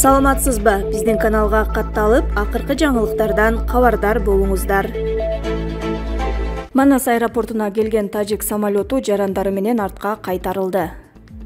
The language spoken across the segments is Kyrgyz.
Саламатсызбы? Биздин каналга катталып, акыркы жаңылыктардан кабардар болуңуздар. Манас аэропортуна келген тажик самолету жарандары менен артка кайтарылды.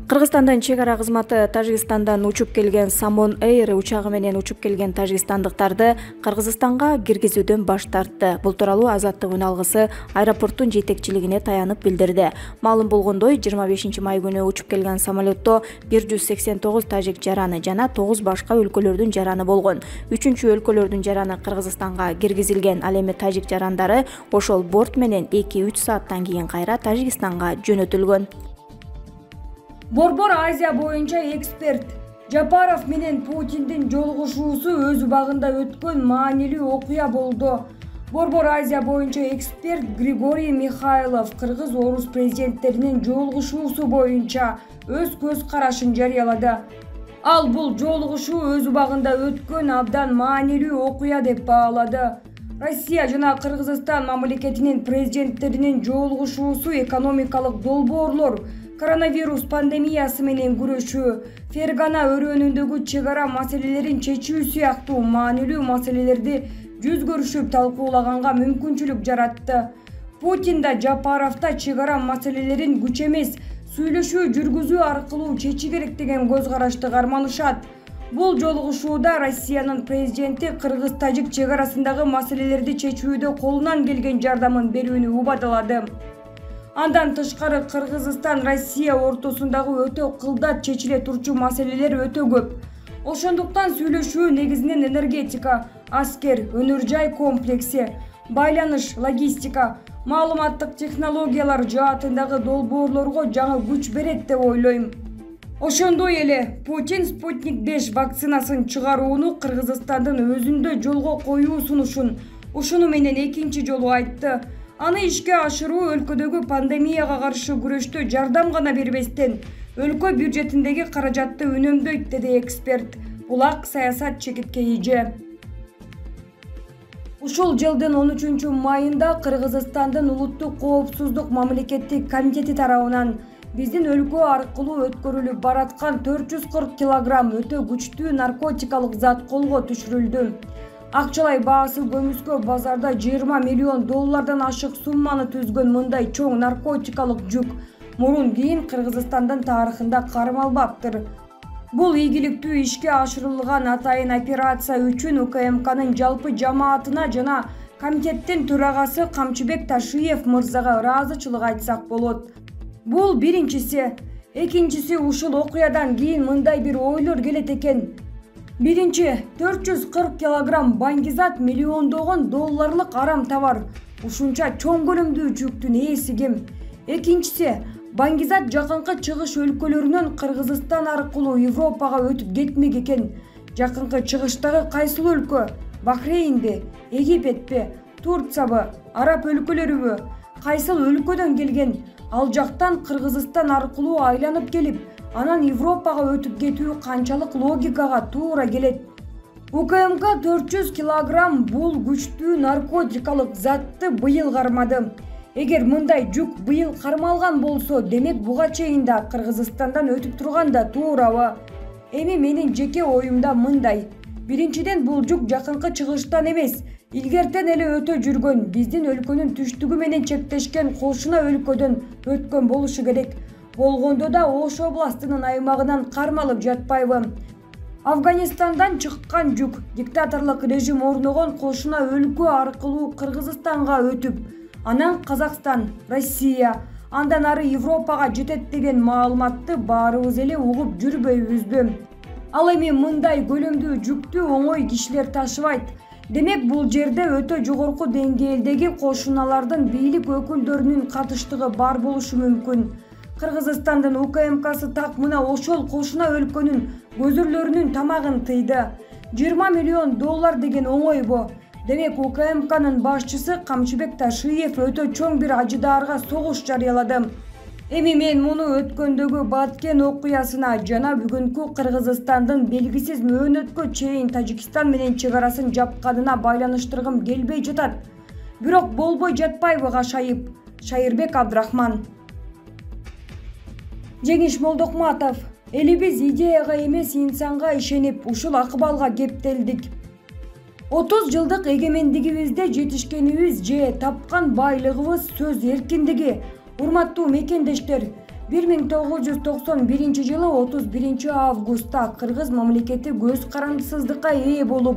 Кыргызстандан чек ара кызматы Тажикстандан учуп келген Самон Эйр учагы менен учуп келген тажикстандыктарды Кыргызстанга киргизүүдөн баш тартты. Бул тууралуу Азаттык үн алгысы аэропорттун жетекчилигине таянып билдирди. Маалым болгондой, 25 май күнү учуп келген самолетто 189 тажик жараны жана 9 башка өлкөлөрдүн жараны болгон. 3-чү өлкөлөрдүн жараны Кыргызстанга киргизилген. Ал эми тажик жарандары ошол борт менен 2-3 сааттан кийин кайра Тажикстанга жөнөтүлгөн. Борбор Азия боюнча эксперт Жапаров менен Путиндин жолугушуусу өз убагында өткөн маанилүү окуя болду. Борбор Азия боюнча эксперт Григорий Михайлов кыргыз-орус президенттеринин жолугушуусу боюнча өз көз карашын жарыялады. Ал бул жолугушуу өз убагында өткөн абдан маанилүү окуя деп баалады. Россия жана Кыргызстан мамлекетинин президенттеринин жолугушуусу экономикалык долбоорлор, коронавирус пандемиясы менен күрөшүү, Фергана өрөөнүндөгү чек ара маселелерин чечүү сыяктуу маанилүү маселелерди жүз көрүшүп талкуулаганга мүмкүнчүлүк жаратты. Путин да Жапаров да чек ара маселелерин күч эмес, сүйлөшүү жүргүзүү аркылуу чечи керек деген көз карашты карманышат. Бул жолугушууда Россиянын президенти кыргыз-тажик чек арасындагы маселелерди чечүүдө колунан келген жардамын берүүнү убадалады. Андан тышкары Кыргызстан Россия ортосундагы өтө кылдат чечиле турчу маселелер өтө көп. Ошондуктан сүйлөшүү негизинен энергетика, аскер, өнөр жай комплекси, байланыш, логистика, маалыматтык технологиялар жаатындагы долбоорлорго жаңы күч берет деп ойлойм. Ошондой эле Путин Спутник 5 вакцинасын чыгарууну Кыргызстандын өзүндө жолго коюу сунушун ушуну менен экинчи жолу айтты. Аны ишке ашыруу өлкөдөгү пандемияга каршы күрөштө жардам гана бербестен, өлкө бюджетиндеги каражатты үнөмдөйт, деди эксперт. Булак саясат чекитке ийже. Ушул жылдын 13 майында Кыргызстандын улуттук коопсуздук мамлекеттик комитети тарабынан биздин өлкө аркылуу өткөрүлүп бараткан 440 килограмм өтө күчтүү наркотикалык зат колго түшүрүлдү. Акчалай баасы көмүскө базарда 20 миллион доллардан ашык сумманы түзгөн мындай чоң наркотикалык жүк мурун кийин Кыргызстандын тарыхында кармалбаптыр. Бул ийгиликтүү ишке ашырылган атайын операция үчүн УКМКнын жалпы жамаатына жана комитеттин төрагасы Камчыбек Ташиев мырзага ыраазычылык айтсак болот. Бул биринчиси. Экинчиси, ушул окуядан кийин мындай бир ойлор келет экен. Биринчи, 440 килограмм баңгизат миллиондогон долларлык арам товар. Ушунча чоң көлөмдүү жүктүн ээси ким? Экинчиси, баңгизат жакынкы чыгыш өлкөлөрүнөн Кыргызстан аркылуу Европага өтүп кетмек экен. Жакынкы чыгыштагы кайсыл өлкө? Бахрейнби, Египетпи, Турциябы, Араб өлкөлөрүбү? Кайсыл өлкөдөн келген? Ал жактан Кыргызстан аркылуу айланып келип, анан Европага өтүп кетүү канчалык логикага туура келет? УКМК 400 килограмм бул күчтүү наркотикалык затты быйыл кармады. Эгер мындай жүк быйыл кармалган болсо, демек буга чейин да Кыргызстандан өтүп турган да туурабы? Эми менин жеке оюмда мындай. Биринчиден, бул жүк жакынкы чыгыштан эмес, илгертен эле өтө жүргөн, биздин өлкөнүн түштүгү менен чектешкен кошуна өлкөдөн өткөн болушу керек. Болгондо да Ош областынын аймагынан кармалып жатпайбы? Афганистандан чыккан жүк диктаторлук режим орногон кошуна өлкө аркылуу Кыргызстанга өтүп, анан Казакстан, Россия, андан ары Европага жетет деген маалыматты баарыбыз эле угуп жүрбөйбүзбү? Ал эми мындай көлөмдүү жүктү оңой кишилер ташыбайт. Демек бул жерде өтө жогорку деңгээлдеги кошуналардын бийлик өкүлдөрүнүн катыштыгы бар болушу мүмкүн. Кыргызстандын УКМКсы так мына ошол кошуна өлкөнүн көзүрлөрүнүн тамагын тыйды. 20 миллион доллар деген оңойбу? Демек УКМКнын башчысы Камчыбек Ташиев өтө чоң бир ажыдаарга согуш жарыялады. Эми мен муну өткөндөгү Баткен окуясына жана бүгүнкү Кыргызстандын белгисиз мөөнөткө чейин Тажикстан менен чек арасын жапканына байланыштыргым келбей жатат. Бирок болбой жатпайбы кашайып? Шайырбек Абдрахман. Жеңиш Молдокматов. Элибиз идеяга эмес инсанга ишенип ушул акыбалга кептелдик. 30 жылдык эгемендигибизде жетишкенибиз же тапкан байлыгыбыз сөз эркиндиги. Урматтуу мекендештер, 1991 жылы 31 августта Кыргыз мамлекети көз карандысыздыкка ээ болуп,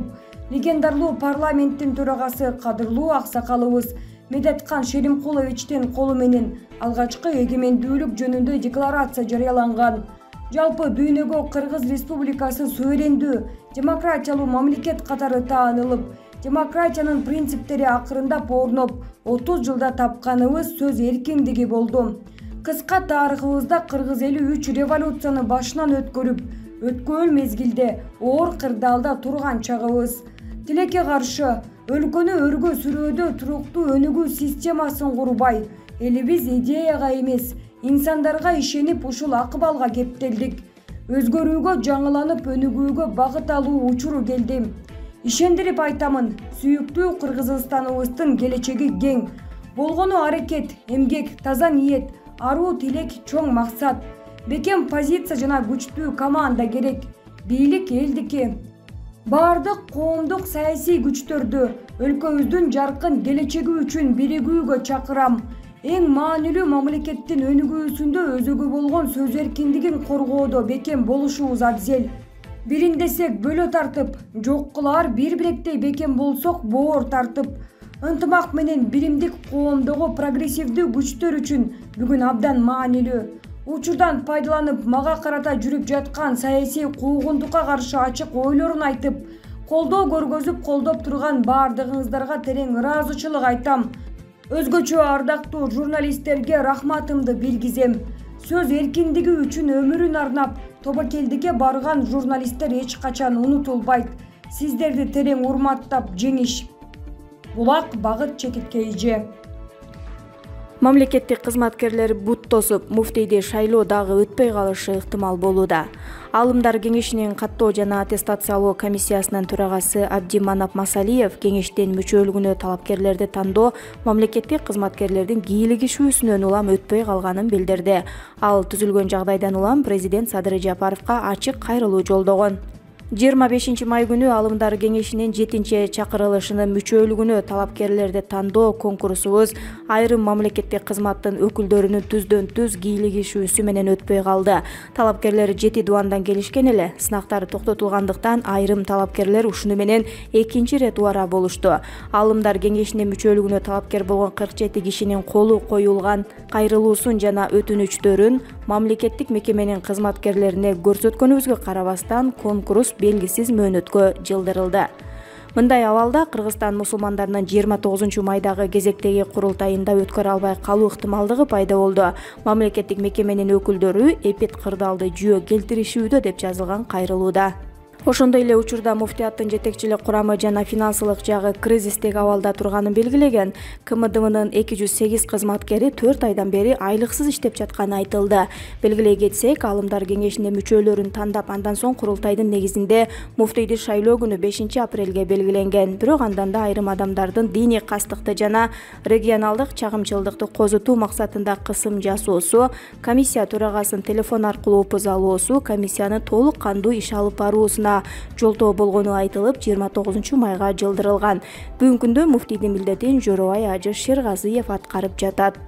легендарлуу парламенттин төрагасы кадырлуу аксакалыбыз Медеткан Шеримкуловичтин колу менен алгачкы эгемендүүлүк жөнүндө декларация жарыяланган. Жалпы дүйнөгө Кыргыз Республикасы суверендүү, демократиялуу мамлекет катары таанылып, демократиянын принциптери акырындап орноп, 30 жылда тапканыбыз сөз эркиндиги болду. Кыска тарыхыбызда кыргыз эли 3 революцияны башынан өткөрүп, өткөөл мезгилде оор кырдаалда турган чагыбыз. Тилекке каршы өлкөнү өргө сүрөөдө туруктуу өнүгүү системасын курбай, элибиз идеяга эмес, инсандарга ишенип ушул акыбалга кептелдик. Өзгөрүүгө, жаңыланып өнүгүүгө багыт алуу учуру келди. Ишендирип айтамын, сүйүктүү Кыргызстаныбыздын келечеги кең. Болгону аракет, эмгек, таза ниет, аруу тилек, чоң максат. Бекем позиция жана күчтүү команда керек. Бийлик элдики. Бардык коомдук саясий күчтөрдү өлкөбүздүн жаркын келечеги үчүн биригүүгө чакырам. Эң маанилүү мамлекеттин өнүгүүсүндө өзөгө болгон сөз эркиндигин коргоодо бекем болушубуз абзел. Бириндесек бөлө тартып, жок кылаар бир биректей бекем болсок боор тартып. Ынтымак менен биримдик коомдогу прогрессивдүү күчтөр үчүн бүгүн абдан маанилүү. Учурдан пайдаланып мага карата жүрүп жаткан саясий куугунтукка каршы ачык ойлорун айтып, колдоо көргөзүп колдоп турган баардыгыңыздарга терең ыраазычылык айтам. Өзгөчө ардактуу журналисттерге рахматымды билгизем. Сөз эркиндиги үчүн өмүрүн арнап, тобокелдикке барган журналисттер эч качан унутулбайт. Сиздерди терең урматтап жеңиш. Булак багыт чекитке ije. Мамлекеттик кызматкерлер бут тосуп, муфтийди шайлоо дагы өтпөй калышы ыктымал болууда. Алымдар кеңешинин каттоо жана аттестациялоо комиссиясынын төрагасы Абдиманап Масалиев кеңештин мүчөлүгүнө талапкерлерди тандоо мамлекеттик кызматкерлердин кийлигишүүсүнөн улам өтпөй калганын билдирди. Ал түзүлгөн жагдайдан улам президент Садыр Жапаровго ачык кайрылуу жолдогон. 25 май күнү Алымдар кеңешинин 7-чакырылышынын мүчөлүгүнө талапкерлерди тандоо конкурсубуз айрым мамлекеттик кызматтын өкүлдөрүнүн түздөн-түз кийлигишүүсү менен өтпөй калды. Талапкерлер 7 дубандан келишкен эле. Сынактар токтотулгандыктан айрым талапкерлер ушуну менен экинчи ирет убара болушту. Алымдар кеңешинин мүчөлүгүнө талапкер болгон 47 кишинин колу коюлган кайрылуусун жана өтүнүчтөрүн мамлекеттик мекеменин кызматкерлерине көрсөткөнүбүзгө карабастан конкурс белгисиз мөөнөткө жылдырылды. Мындай абалда Кыргызстан мусулмандарынын 29 майдагы кезектеги курултайында өткөрө албай калуу ыктымалдыгы пайда болду. Мамлекеттик мекеменин өкүлдөрү эпид кырдаалды жүйө келтиришүүдө деп жазылган кайрылууда. Ошондой эле учурда муфтияттын жетекчилик курамы жана финансылык жагы кризистик абалда турганын белгилеген. КМДМнын 208 кызматкери 4 айдан бери айлыксыз иштеп жатканы айтылды. Белгилей кетсек, Алымдар кеңешинин мүчөлөрүн тандап, андан соң курултайдын негизинде муфтийди шайлоо күнү 5 апрелге белгиленген. Бирок андан да айрым адамдардын диний кастыкты жана регионалдык чагымчылдыкты козутуу максатында кысым жасоосу, комиссия төрагасынын телефон аркылуу опуз алуусу комиссияны толук кандуу иш алып баруусуна жолтоо болгону айтылып, 29 майга жылдырылган. Бүгүнкү күндө муфтийдин милдетин Жоробай Ажы Шергазиев аткарып жатат.